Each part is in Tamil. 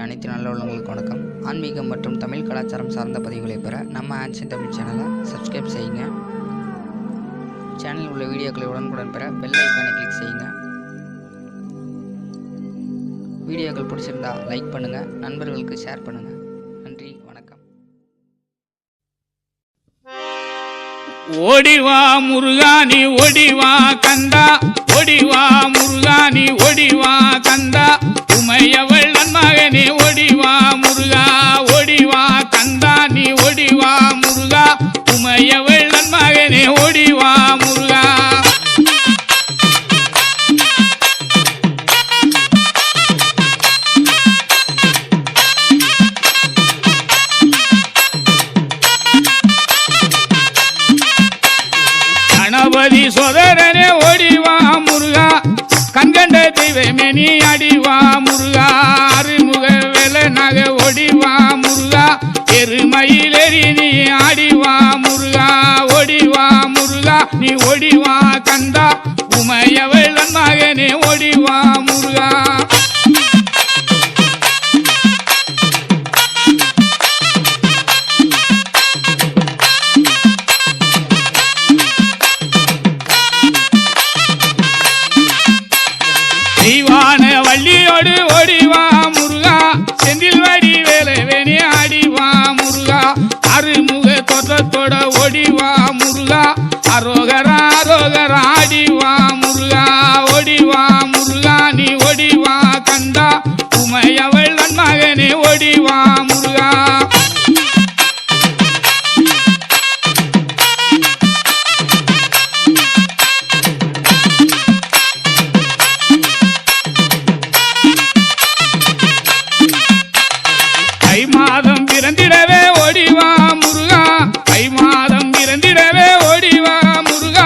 அனைத்து நல்ல உள்ளவங்களுக்கு வணக்கம். ஆன்மீகம் மற்றும் தமிழ் கலாச்சாரம் சார்ந்த பதிவுகளை பெற நம்ம ஆன்சன் தமிழ் சேனலை சப்ஸ்கிரைப் செய்யுங்க. சேனலில் உள்ள வீடியோக்களை உடனுக்குடன் பெற பெல் ஐக்கானை கிளிக் செய்யுங்க. வீடியோக்கள் பிடிச்சிருந்தா லைக் பண்ணுங்கள், நண்பர்களுக்கு ஷேர் பண்ணுங்கள். நன்றி, வணக்கம். ஓடிவா முருகானி ஓடிவா கந்தா, ஓடிவா முருகானி ஓடிவா கந்தா, உமையவள் நன்மகனே ஓடிவா முருகா, ஓடிவா கந்தா நீ ஓடிவா முருகா, உமையவள் நன்மகனே ஓடிவா முருகா. கணபதி சோதரனே ஓடிவா முருகா, கண்கண்ட தெய்வமே நீ அடிவா முருகா, அருமுக வெள்ளனாக ஓடிவா முருகா, எருமயிலேறி நீ ஆடிவா முருகா, ஓடிவா முருகா நீ ஓடிவா கந்தா, உமையவள் நன்மகனே ஓடிவா முருகா. தெய்வான வள்ளியோடு ஓடிவா முருகா, செந்தில் வடி வேலவேணி ஆடிவா முருகா, அருமுக தோற்றத்தோட ஓடிவா முருகா, அரோகரா அரோகரா ஆடிவா முருகா, ஓடிவா முருகா நீ ஓடிவா கந்தா, உமையவள் நன்மகனே ஓடிவா முருகா. தை மாதம் பிறந்திடவே ஓடிவா முருகா, தை மாதம் பிறந்திடவே ஓடிவா முருகா,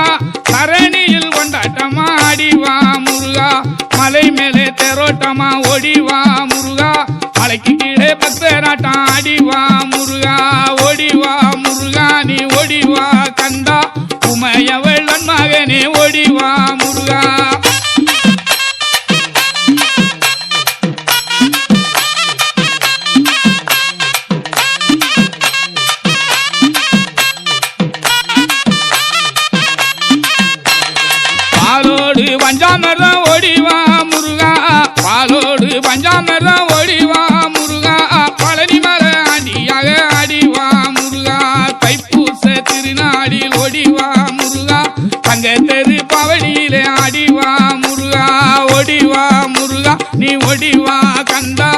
தரணியில் கொண்டாட்டமா ஆடிவா முருகா, மலை மேலே தேரோட்டமா ஓடிவா முருகா, மலைக்கு கீழே பக்தராட்டம் ஆடிவா முருகா, ஓடிவா முருகா நீ ஓடிவா கந்தா, உமையவள் நன்மகனே ஓடிவா முருகா. பாலோடு பஞ்சாமிர்தம் ஓடிவா முருகா, பாலோடு பஞ்சாமிர்தம் ஓடிவா முருகா, பழனி மலை ஆண்டியாக ஆடிவா முருகா, தைப்பூச திருநாடில் ஓடிவா முருகா, தங்க தெரு பவனியிலே ஆடிவா முருகா, ஓடிவா முருகா நீ ஓடிவா கந்தா,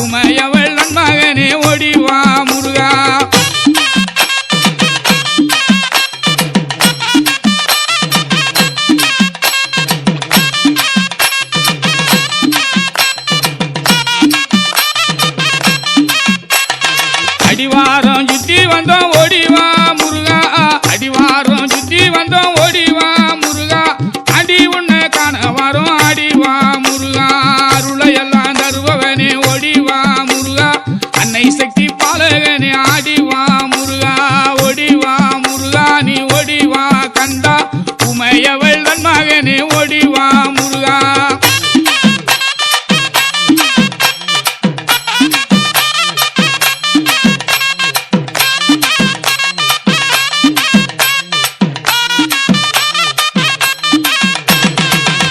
உமையவள் நன்மகனே ஓடிவா முருகா. அடிவாரம் சுத்தி வந்தோம் ஓடிவா முருகா, அடிவாரம் சுத்தி வந்தோம் ஓடிவா முருகா, அடி உன்னை காண வரும் ஆடிவா முருகா, அருளையெல்லாம் தருபவனே ஓடிவா முருகா, அன்னை சக்தி பாலகனே ஆடிவா முருகா, ஓடிவா முருகா நீ ஓடிவா கந்தா, உமையவள் நன்மகனே ஓடிவா முருகா.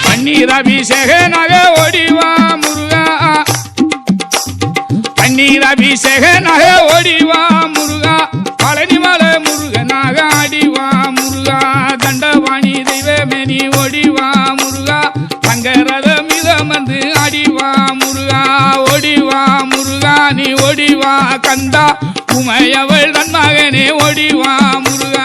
பன்னீர் அபிஷேகனாக ஓடிவா முருகா, பன்னீர் அபிஷேகனாக ஓடிவா முருகா, பழனி மலை முருகனாக ஆடிவா முருகா, தண்டவாணி தெய்வமே நீ ஓடிவா முருகா, தங்கரத மிதமந்து ஆடிவா முருகா, ஓடிவா முருகா நீ ஓடிவா கந்தா, உமையவள் நன்மகனே ஓடிவா முருகா.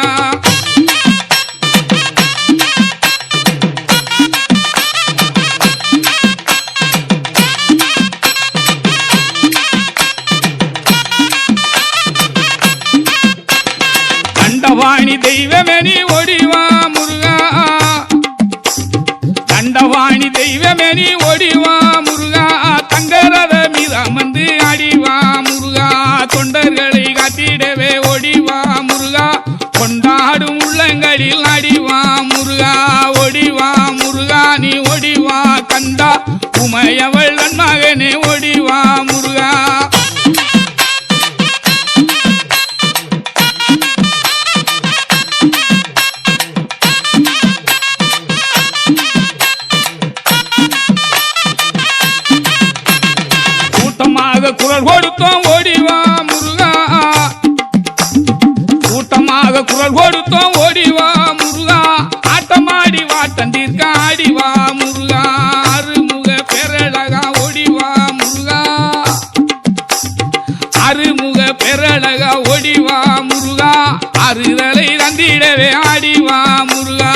தண்டவாணி தெய்வமே நீ ஓடிவா முருகா, தண்டவாணி தெய்வமே நீ ஓடிவா முருகா, தங்கரத மீது அமர்ந்து ஆடிவா முருகா, தொண்டர்களை காட்டிடவே ஓடிவா முருகா, கொண்டாடும் உள்ளங்களில் ஆடிவா முருகா, ஓடிவா முருகா நீ ஓடிவா கந்தா, உமையவள் நன்மகனே ஓடிவா முருகா. எனவே ஆடிவா முருகா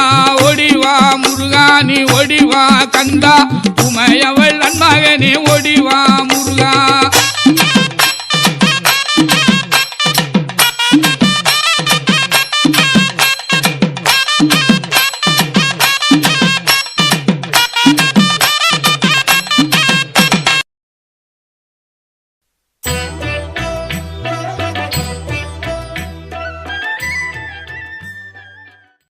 ஓடிவா முருகா நீ ஓடிவா கந்தா உமையவள் நன்மகனே ஓடிவா